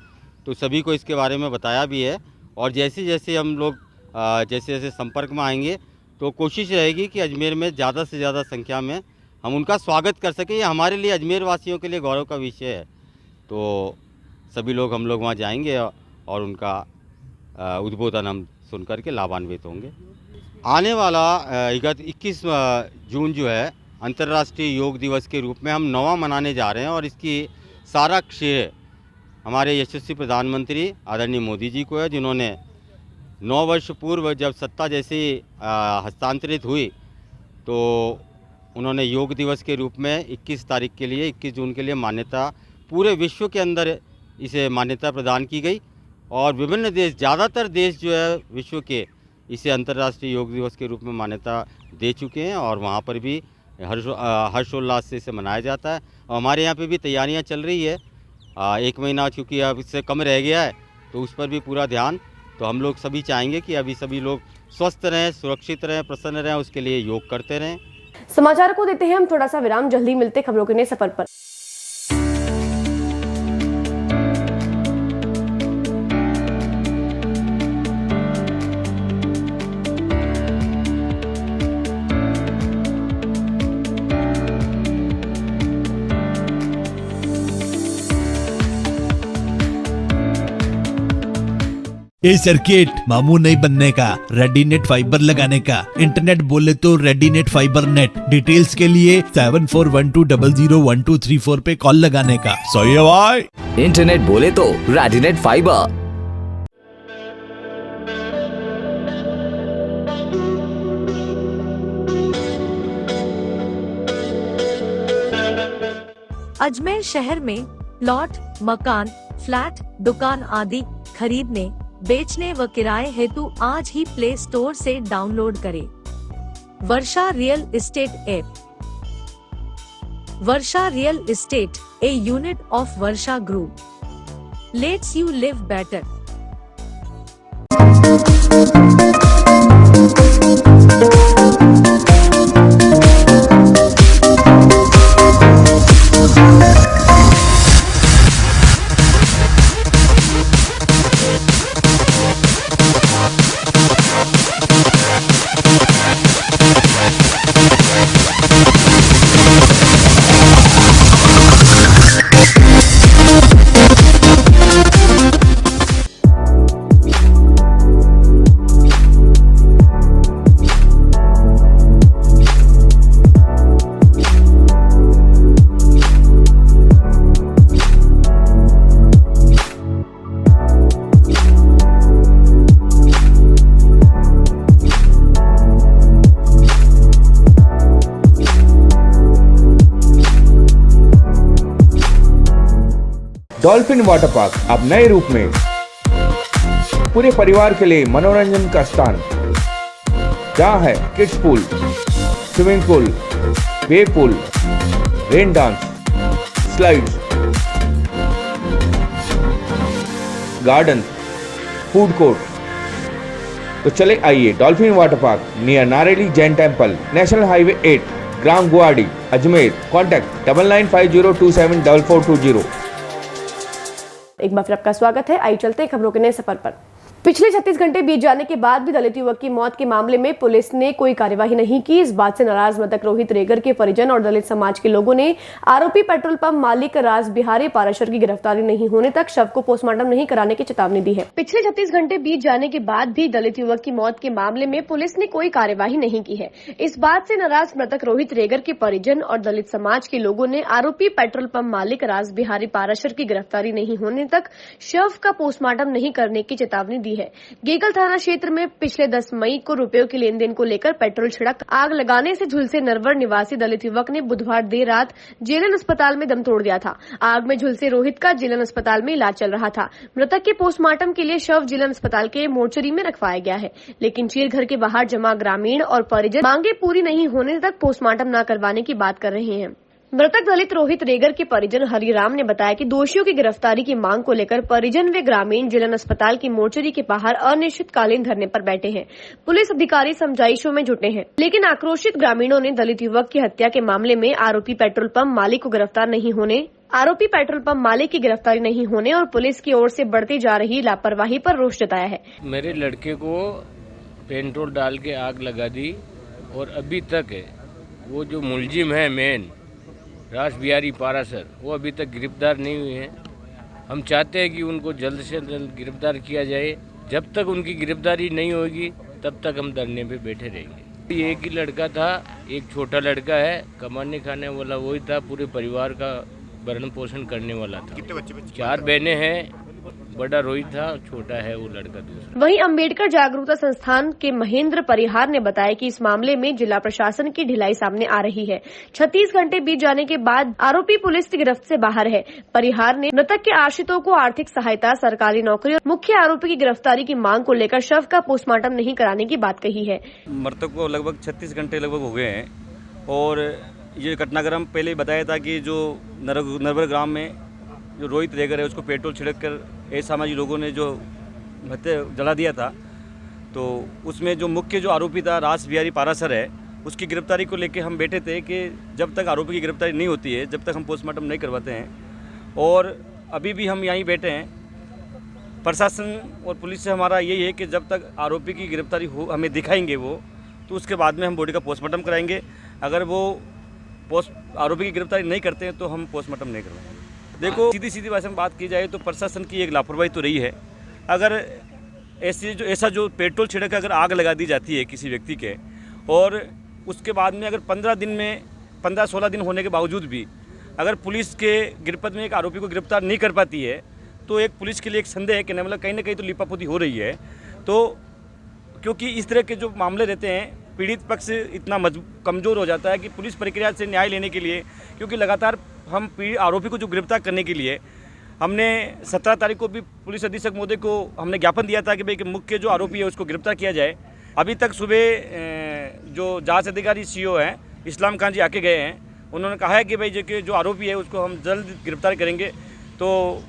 तो सभी को इसके बारे में बताया भी है। और जैसे जैसे हम लोग जैसे जैसे संपर्क में आएंगे तो कोशिश रहेगी कि अजमेर में ज़्यादा से ज़्यादा संख्या में हम उनका स्वागत कर सकें। ये हमारे लिए, अजमेर वासियों के लिए गौरव का विषय है। तो सभी लोग, हम लोग वहाँ जाएंगे और उनका उद्बोधन हम सुन करके लाभान्वित होंगे। आने वाला 21 जून जो है अंतर्राष्ट्रीय योग दिवस के रूप में हम 9वां मनाने जा रहे हैं और इसकी सारा श्रेय हमारे यशस्वी प्रधानमंत्री आदरणीय मोदी जी को है, जिन्होंने 9 वर्ष पूर्व जब सत्ता जैसे हस्तांतरित हुई तो उन्होंने योग दिवस के रूप में 21 तारीख के लिए, 21 जून के लिए मान्यता, पूरे विश्व के अंदर इसे मान्यता प्रदान की गई और विभिन्न देश, ज़्यादातर देश जो है विश्व के, इसे अंतर्राष्ट्रीय योग दिवस के रूप में मान्यता दे चुके हैं और वहाँ पर भी हर्षोल्लास से इसे मनाया जाता है। और हमारे यहाँ पे भी तैयारियाँ चल रही है। 1 महीना चूँकि अब इससे कम रह गया है तो उस पर भी पूरा ध्यान, तो हम लोग सभी चाहेंगे कि अभी सभी लोग स्वस्थ रहें, सुरक्षित रहें, प्रसन्न रहें, उसके लिए योग करते रहें। समाचार को देते हैं हम थोड़ा सा विराम, जल्दी मिलते खबरों के नए सफर पर। ए सर्किट मामू नहीं बनने का, रेडीनेट फाइबर लगाने का। इंटरनेट बोले तो रेडीनेट फाइबर नेट। डिटेल्स के लिए 7412001234 पे कॉल लगाने का। सही है भाई। इंटरनेट बोले तो रेडीनेट फाइबर। अजमेर शहर में प्लॉट, मकान, फ्लैट, दुकान आदि खरीदने, बेचने व किराए हेतु आज ही प्ले स्टोर से डाउनलोड करें Varsha real estate app. Varsha real estate, a unit of Varsha group, lets you live better. Dolphin water park अब नए रूप में पूरे परिवार के लिए मनोरंजन का स्थान, जहाँ है kids pool, swimming pool, wave pool, rain dance, slides, garden, food court. तो चले आइए dolphin water park near Nareli Jain temple, national highway 8, ग्राम गुवाहाटी, अजमेर। कॉन्टैक्ट 9950274420। एक बार फिर आपका स्वागत है। आइए चलते हैं खबरों के नए सफर पर। पिछले 36 घंटे बीत जाने के बाद भी दलित युवक की मौत के मामले में पुलिस ने कोई कार्यवाही नहीं की। इस बात से नाराज मृतक रोहित रेगर के परिजन और दलित समाज के लोगों ने आरोपी पेट्रोल पंप मालिक राज बिहारी पाराशर की गिरफ्तारी नहीं होने तक शव को पोस्टमार्टम नहीं कराने की चेतावनी दी है। पिछले 36 घंटे बीत जाने के बाद भी दलित युवक की मौत के मामले में पुलिस ने कोई कार्यवाही नहीं की है। इस बात से नाराज मृतक रोहित रेगर के परिजन और दलित समाज के लोगों ने आरोपी पेट्रोल पंप मालिक राज बिहारी पाराशर की गिरफ्तारी नहीं होने तक शव का पोस्टमार्टम नहीं करने की चेतावनी दी है। गेगल थाना क्षेत्र में पिछले 10 मई को रुपयों के लेन देन को लेकर पेट्रोल छिड़क आग लगाने से झुलसे नरवर निवासी दलित युवक ने बुधवार देर रात जेलन अस्पताल में दम तोड़ दिया था। आग में झुलसे रोहित का जेलन अस्पताल में इलाज चल रहा था। मृतक के पोस्टमार्टम के लिए शव जेलन अस्पताल के मोर्चरी में रखवाया गया है, लेकिन चीर घर के बाहर जमा ग्रामीण और परिजन मांगे पूरी नहीं होने तक पोस्टमार्टम न करवाने की बात कर रहे हैं। मृतक दलित रोहित रेगर के परिजन हरिराम ने बताया कि दोषियों की गिरफ्तारी की मांग को लेकर परिजन व ग्रामीण जिलन अस्पताल की मोर्चरी के बाहर अनिश्चितकालीन धरने पर बैठे हैं। पुलिस अधिकारी समझाइशों में जुटे हैं, लेकिन आक्रोशित ग्रामीणों ने दलित युवक की हत्या के मामले में आरोपी पेट्रोल पंप मालिक को गिरफ्तार नहीं होने और पुलिस की ओर से बढ़ती जा रही लापरवाही पर रोष जताया है। मेरे लड़के को पेट्रोल डाल के आग लगा दी और अभी तक वो जो मुलजिम है मेन राज बिहारी पाराशर, वो अभी तक गिरफ्तार नहीं हुए हैं। हम चाहते हैं कि उनको जल्द से जल्द गिरफ्तार किया जाए। जब तक उनकी गिरफ्तारी नहीं होगी तब तक हम धरने पे बैठे रहेंगे। एक ही लड़का था, एक छोटा लड़का है, कमाने खाने वाला वही था, पूरे परिवार का भरण पोषण करने वाला था। कितने बच्चे? 4 बहनें हैं, बड़ा रोहित था, छोटा है वो लड़का दूसरा। वहीं अंबेडकर जागरूकता संस्थान के महेंद्र परिहार ने बताया कि इस मामले में जिला प्रशासन की ढिलाई सामने आ रही है। 36 घंटे बीत जाने के बाद आरोपी पुलिस की गिरफ्त से बाहर है। परिहार ने मृतक के आश्रितों को आर्थिक सहायता, सरकारी नौकरी और मुख्य आरोपी की गिरफ्तारी की मांग को लेकर शव का पोस्टमार्टम नहीं कराने की बात कही है। मृतक को लगभग 36 घंटे लगभग हो गए हैं और ये घटनाक्रम पहले बताया था कि जो नरवर ग्राम में जो रोहित रेगर है उसको पेट्रोल छिड़क कर असामाजिक लोगों ने जो हत्या जला दिया था, तो उसमें जो मुख्य जो आरोपी था राज बिहारी पाराशर है, उसकी गिरफ्तारी को लेके हम बैठे थे कि जब तक आरोपी की गिरफ्तारी नहीं होती है, जब तक हम पोस्टमार्टम नहीं करवाते हैं। और अभी भी हम यहीं बैठे हैं। प्रशासन और पुलिस से हमारा यही है कि जब तक आरोपी की गिरफ्तारी हो हमें दिखाएंगे वो, तो उसके बाद में हम बॉडी का पोस्टमार्टम कराएंगे। अगर वो आरोपी की गिरफ्तारी नहीं करते हैं तो हम पोस्टमार्टम नहीं करवाएंगे। देखो, सीधी भाषा में बात की जाए तो प्रशासन की एक लापरवाही तो रही है। अगर ऐसा जो पेट्रोल छिड़क अगर आग लगा दी जाती है किसी व्यक्ति के, और उसके बाद में अगर 15-16 दिन होने के बावजूद भी अगर पुलिस के गिरफ्त में एक आरोपी को गिरफ्तार नहीं कर पाती है, तो एक पुलिस के लिए एक संदेह है कि मतलब कहीं ना कहीं तो लिपापोती हो रही है। तो क्योंकि इस तरह के जो मामले रहते हैं, पीड़ित पक्ष इतना कमज़ोर हो जाता है कि पुलिस प्रक्रिया से न्याय लेने के लिए, क्योंकि लगातार हम आरोपी को जो गिरफ्तार करने के लिए हमने 17 तारीख को भी पुलिस अधीक्षक महोदय को हमने ज्ञापन दिया था कि भाई मुख्य जो आरोपी है उसको गिरफ्तार किया जाए। अभी तक सुबह जो जांच अधिकारी सीओ हैं इस्लाम खान जी आके गए हैं, उन्होंने कहा है कि भाई जो आरोपी है उसको हम जल्द गिरफ्तार करेंगे। तो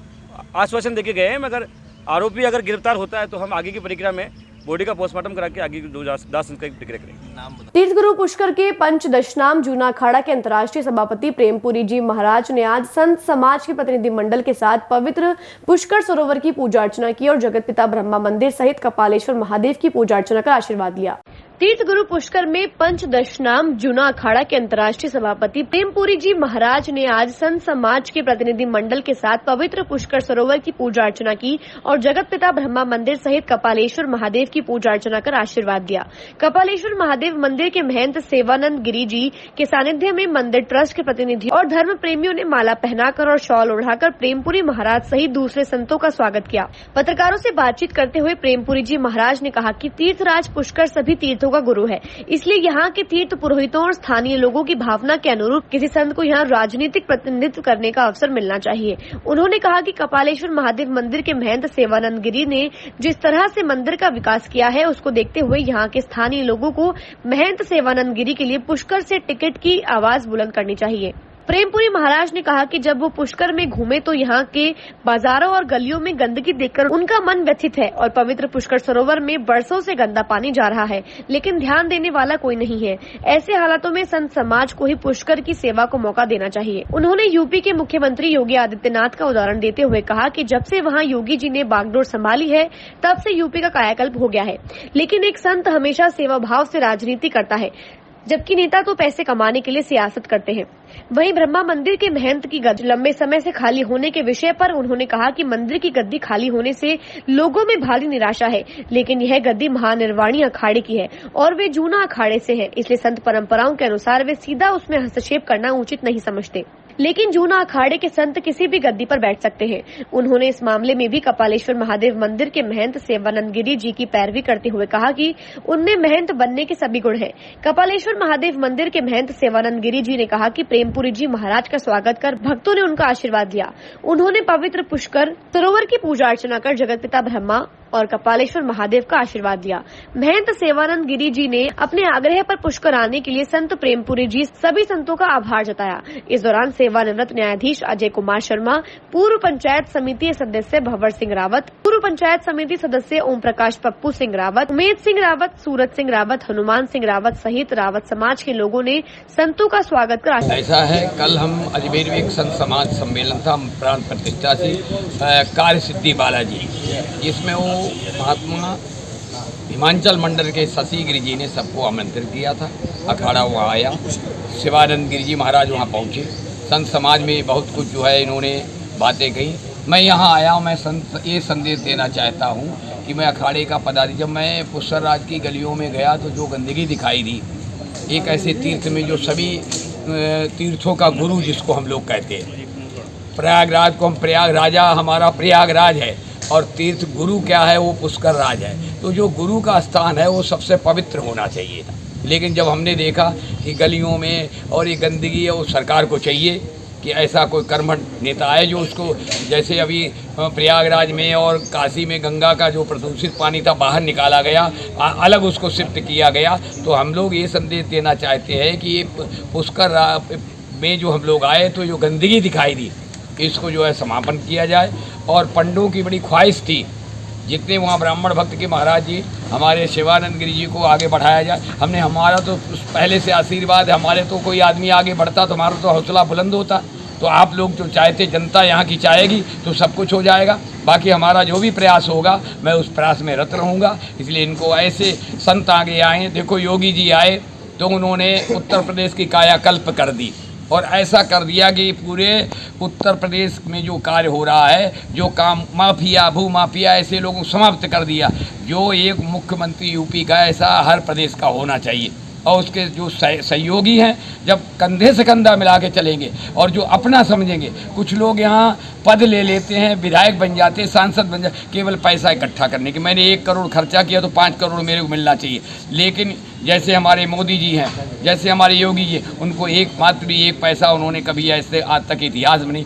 आश्वासन देके गए हैं, मगर आरोपी अगर गिरफ्तार होता है तो हम आगे की प्रक्रिया में बॉडी का पोस्टमार्टम करा के आगे की दाह संस्कार की प्रक्रिया करेंगे। तीर्थगुरु पुष्कर के पंचदशनाम जूना अखाड़ा के अंतर्राष्ट्रीय सभापति प्रेमपुरी जी महाराज ने आज संत समाज के प्रतिनिधि मंडल के साथ पवित्र पुष्कर सरोवर की पूजा अर्चना की और जगत पिता ब्रह्मा मंदिर सहित कपालेश्वर महादेव की पूजा अर्चना कर आशीर्वाद लिया। तीर्थगुरु पुष्कर में पंचदशनाम जूना अखाड़ा के अंतर्राष्ट्रीय सभापति प्रेमपुरी जी महाराज ने आज संत समाज के प्रतिनिधि मंडल के साथ पवित्र पुष्कर सरोवर की पूजा अर्चना की और जगत पिता ब्रह्मा मंदिर सहित कपालेश्वर महादेव की पूजा अर्चना कर आशीर्वाद दिया। कपालेश्वर महादेव मंदिर के महंत सेवानंद गिरी जी के सानिध्य में मंदिर ट्रस्ट के प्रतिनिधि और धर्म प्रेमियों ने माला पहनाकर और शॉल ओढ़ाकर प्रेमपुरी महाराज सहित दूसरे संतों का स्वागत किया। पत्रकारों से बातचीत करते हुए प्रेमपुरी जी महाराज ने कहा कि तीर्थराज पुष्कर सभी तीर्थों का गुरु है, इसलिए यहाँ के तीर्थ पुरोहितों और स्थानीय लोगों की भावना के अनुरूप किसी संत को यहाँ राजनीतिक प्रतिनिधित्व करने का अवसर मिलना चाहिए। उन्होंने कहा कि कपालेश्वर महादेव मंदिर के महंत सेवानंद गिरी ने जिस तरह से मंदिर का विकास किया है, उसको देखते हुए यहाँ के स्थानीय लोगों को महंत सेवानंद गिरी के लिए पुष्कर से टिकट की आवाज बुलंद करनी चाहिए। प्रेमपुरी महाराज ने कहा कि जब वो पुष्कर में घूमे तो यहाँ के बाजारों और गलियों में गंदगी देखकर उनका मन व्यथित है और पवित्र पुष्कर सरोवर में बरसों से गंदा पानी जा रहा है, लेकिन ध्यान देने वाला कोई नहीं है। ऐसे हालातों में संत समाज को ही पुष्कर की सेवा को मौका देना चाहिए। उन्होंने यूपी के मुख्यमंत्री योगी आदित्यनाथ का उदाहरण देते हुए कहा कि जब से वहाँ योगी जी ने बागडोर संभाली है, तब से यूपी का कायाकल्प हो गया है, लेकिन एक संत हमेशा सेवा भाव से राजनीति करता है, जबकि नेता तो पैसे कमाने के लिए सियासत करते हैं। वहीं ब्रह्मा मंदिर के महंत की गद्दी लंबे समय से खाली होने के विषय पर उन्होंने कहा कि मंदिर की गद्दी खाली होने से लोगों में भारी निराशा है, लेकिन यह गद्दी महानिर्वाणी अखाड़े की है और वे जूना अखाड़े से है, इसलिए संत परंपराओं के अनुसार वे सीधा उसमें हस्तक्षेप करना उचित नहीं समझते, लेकिन जूना अखाड़े के संत किसी भी गद्दी पर बैठ सकते हैं। उन्होंने इस मामले में भी कपालेश्वर महादेव मंदिर के महंत सेवानंद गिरी जी की पैरवी करते हुए कहा कि उनमें महंत बनने के सभी गुण हैं। कपालेश्वर महादेव मंदिर के महंत सेवानंद गिरी जी ने कहा कि प्रेमपुरी जी महाराज का स्वागत कर भक्तों ने उनका आशीर्वाद दिया। उन्होंने पवित्र पुष्कर सरोवर की पूजा अर्चना कर जगत पिता ब्रह्मा और कपालेश्वर महादेव का आशीर्वाद लिया। महंत सेवानंद गिरी जी ने अपने आग्रह पर पुष्कर आने के लिए संत प्रेमपुरी जी सभी संतों का आभार जताया। इस दौरान सेवानिवृत्त न्यायाधीश अजय कुमार शर्मा, पूर्व पंचायत समिति सदस्य भंवर सिंह रावत, पूर्व पंचायत समिति सदस्य ओम प्रकाश पप्पू सिंह रावत, उमेद सिंह रावत, सूरज सिंह रावत, हनुमान सिंह रावत सहित रावत समाज के लोगों ने संतों का स्वागत कर ऐसा है। कल हम अजमेर में एक संत समाज सम्मेलन था प्राण प्रतिष्ठा से कार्य सिद्धि बालाजी, जिसमें वो महात्मा हिमाचल मंडल के शशि गिरी जी ने सबको आमंत्रित किया था। अखाड़ा वहाँ आया, शिवानंद गिरी जी महाराज वहाँ पहुँचे। संत समाज में बहुत कुछ जो है इन्होंने बातें कही। मैं यहाँ आया हूँ, मैं ये संदेश देना चाहता हूँ कि मैं अखाड़े का पदाधिकारी, जब मैं पुष्कर राज की गलियों में गया तो जो गंदगी दिखाई दी, एक ऐसे तीर्थ में जो सभी तीर्थों का गुरु जिसको हम लोग कहते हैं, प्रयागराज को हम प्रयाग राजा, हमारा प्रयागराज है और तीर्थ गुरु क्या है, वो पुष्कर राज है। तो जो गुरु का स्थान है वो सबसे पवित्र होना चाहिए था, लेकिन जब हमने देखा कि गलियों में और ये गंदगी है, वो सरकार को चाहिए कि ऐसा कोई कर्मठ नेता है जो उसको, जैसे अभी प्रयागराज में और काशी में गंगा का जो प्रदूषित पानी था बाहर निकाला गया, अलग उसको शिफ्ट किया गया। तो हम लोग ये संदेश देना चाहते हैं कि ये पुष्कर में जो हम लोग आए तो जो गंदगी दिखाई दी, इसको जो है समापन किया जाए। और पंडों की बड़ी ख्वाहिश थी, जितने वहाँ ब्राह्मण भक्त के महाराज जी हमारे शिवानंद गिरी जी को आगे बढ़ाया जाए। हमने, हमारा तो पहले से आशीर्वाद है, हमारे तो कोई आदमी आगे बढ़ता तो हमारा तो हौसला बुलंद होता। तो आप लोग जो चाहते, जनता यहाँ की चाहेगी तो सब कुछ हो जाएगा। बाकी हमारा जो भी प्रयास होगा मैं उस प्रयास में रत रहूँगा। इसलिए इनको ऐसे संत आगे आए। देखो योगी जी आए तो उन्होंने उत्तर प्रदेश की कायाकल्प कर दी और ऐसा कर दिया कि पूरे उत्तर प्रदेश में जो कार्य हो रहा है, जो काम माफिया, भू माफिया, ऐसे लोगों को समाप्त कर दिया। जो एक मुख्यमंत्री यूपी का, ऐसा हर प्रदेश का होना चाहिए। और उसके जो सहयोगी हैं, जब कंधे से कंधा मिला के चलेंगे और जो अपना समझेंगे। कुछ लोग यहाँ पद ले लेते हैं, विधायक बन जाते हैं, सांसद बन जाते, केवल पैसा इकट्ठा करने के। मैंने 1 करोड़ खर्चा किया तो 5 करोड़ मेरे को मिलना चाहिए। लेकिन जैसे हमारे मोदी जी हैं, जैसे हमारे योगी जी, उनको एकमात्र 1 पैसा उन्होंने कभी ऐसे आज तक इतिहास में नहीं।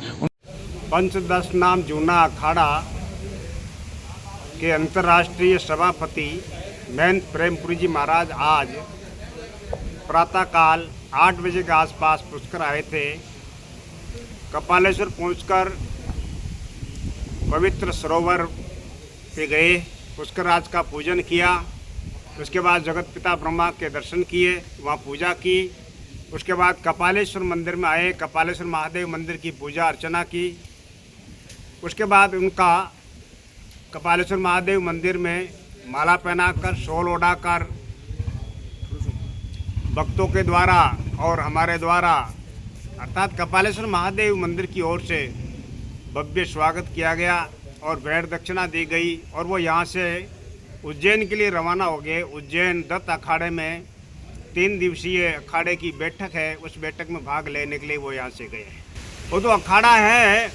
पंचदश नाम जूना अखाड़ा के अंतर्राष्ट्रीय सभापति महंत प्रेमपुरी जी महाराज आज प्रातःकाल 8 बजे के आसपास पुष्कर आए थे। कपालेश्वर पहुंचकर पवित्र सरोवर पे गए, पुष्कर राज का पूजन किया। उसके बाद जगत पिता ब्रह्मा के दर्शन किए, वहाँ पूजा की। उसके बाद कपालेश्वर मंदिर में आए, कपालेश्वर महादेव मंदिर की पूजा अर्चना की। उसके बाद उनका कपालेश्वर महादेव मंदिर में माला पहनाकर, शॉल ओढ़ाकर भक्तों के द्वारा और हमारे द्वारा, अर्थात कपालेश्वर महादेव मंदिर की ओर से भव्य स्वागत किया गया और भेंट दक्षिणा दी गई। और वो यहाँ से उज्जैन के लिए रवाना हो गए। उज्जैन दत्त अखाड़े में 3 दिवसीय अखाड़े की बैठक है, उस बैठक में भाग लेने के लिए वो यहाँ से गए। वो तो अखाड़ा है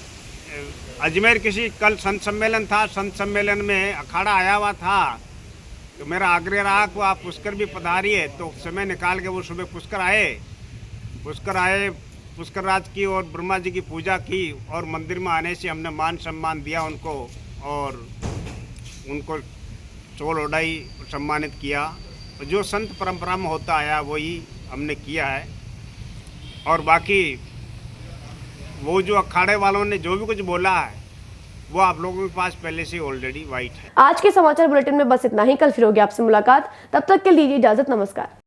अजमेर, किसी कल संत सम्मेलन था, संत सम्मेलन में अखाड़ा आया हुआ था, तो मेरा आग्रह रहा कि आप पुष्कर भी पधारिए। तो समय निकाल के वो सुबह पुष्कर आए, पुष्कर राज की और ब्रह्मा जी की पूजा की और मंदिर में आने से हमने मान सम्मान दिया उनको और उनको चोल उड़ाई सम्मानित किया। जो संत परंपरा में होता आया वही हमने किया है। और बाकी वो जो अखाड़े वालों ने जो भी कुछ बोला है वो आप लोगों के पास पहले से ऑलरेडी वाइट है। आज के समाचार बुलेटिन में बस इतना ही। कल फिर होगी आपसे मुलाकात, तब तक के लिए इजाजत, नमस्कार।